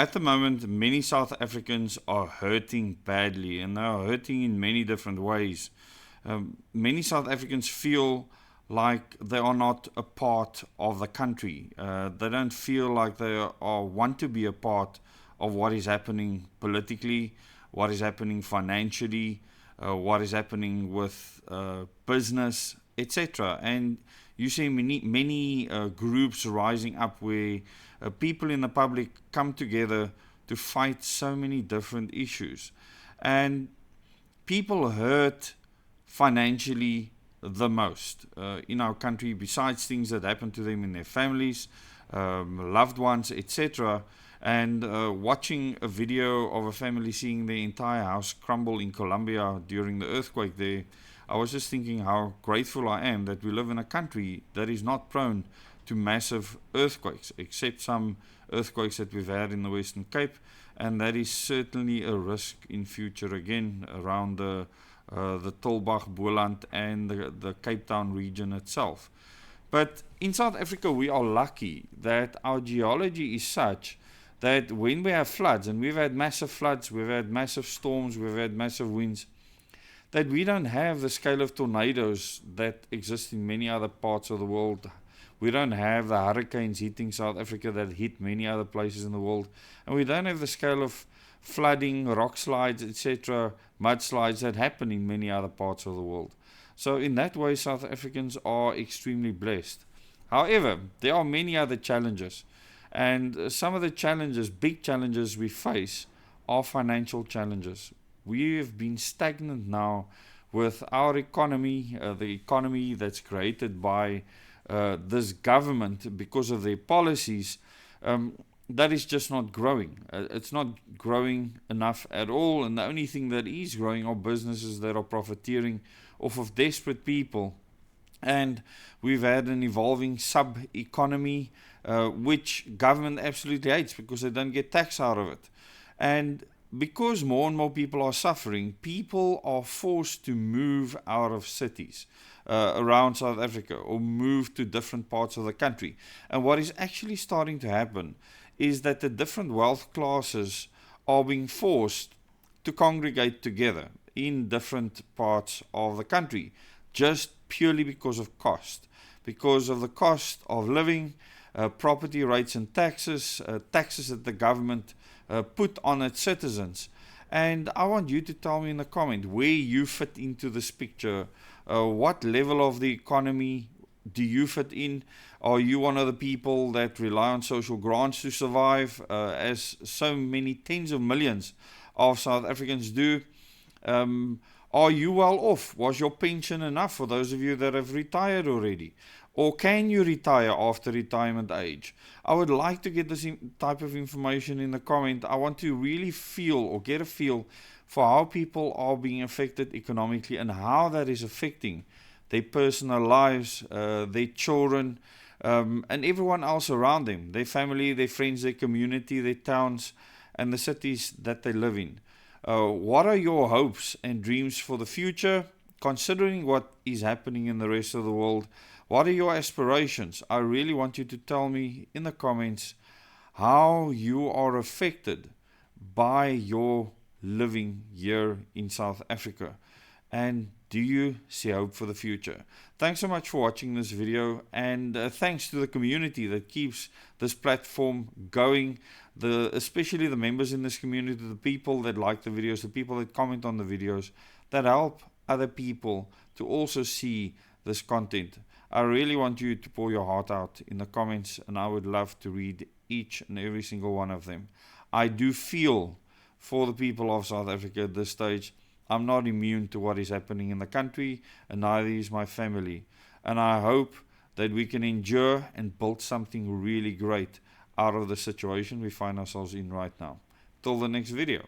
At the moment, many South Africans are hurting badly, and they are hurting in many different ways. Many South Africans feel like they are not a part of the country. They don't feel like they want to be a part of what is happening politically, what is happening financially, what is happening with business, etc. And you see many groups rising up where people in the public come together to fight so many different issues. And people hurt financially the most in our country, besides things that happen to them in their families, loved ones, etc. And watching a video of a family seeing their entire house crumble in Colombia during the earthquake there, I was just thinking how grateful I am that we live in a country that is not prone to massive earthquakes, except some earthquakes that we've had in the Western Cape, and that is certainly a risk in future again around the Tulbagh, Boland and the Cape Town region itself. But in South Africa, we are lucky that our geology is such that when we have floods, and we've had massive floods, we've had massive storms, we've had massive winds, that we don't have the scale of tornadoes that exist in many other parts of the world. We don't have the hurricanes hitting South Africa that hit many other places in the world. And we don't have the scale of flooding, rock slides, etc., mudslides that happen in many other parts of the world. So in that way, South Africans are extremely blessed. However, there are many other challenges. And some of the challenges, big challenges we face are financial challenges. We have been stagnant now with our economy, the economy that's created by this government because of their policies. That is just not growing. It's not growing enough at all, and the only thing that is growing are businesses that are profiteering off of desperate people. And we've had an evolving sub-economy, which government absolutely hates because they don't get tax out of it. And because more and more people are suffering, people are forced to move out of cities around South Africa or move to different parts of the country. And what is actually starting to happen is that the different wealth classes are being forced to congregate together in different parts of the country, just purely because of cost, because of the cost of living, property rates and taxes, taxes that the government put on its citizens. And I want you to tell me in the comment where you fit into this picture. What level of the economy do you fit in? Are you one of the people that rely on social grants to survive, as so many tens of millions of South Africans do? Are you well off? Was your pension enough for those of you that have retired already? Or can you retire after retirement age? I would like to get this type of information in the comment. I want to really feel or get a feel for how people are being affected economically and how that is affecting their personal lives, their children, and everyone else around them, their family, their friends, their community, their towns, and the cities that they live in. What are your hopes and dreams for the future, considering what is happening in the rest of the world? What are your aspirations? I really want you to tell me in the comments how you are affected by your living here in South Africa. And do you see hope for the future? Thanks so much for watching this video, and thanks to the community that keeps this platform going, especially the members in this community, the people that like the videos, the people that comment on the videos, that help other people to also see this content. I really want you to pour your heart out in the comments, and I would love to read each and every single one of them. I do feel for the people of South Africa at this stage. I'm not immune to what is happening in the country, and neither is my family. And I hope that we can endure and build something really great out of the situation we find ourselves in right now. Till the next video.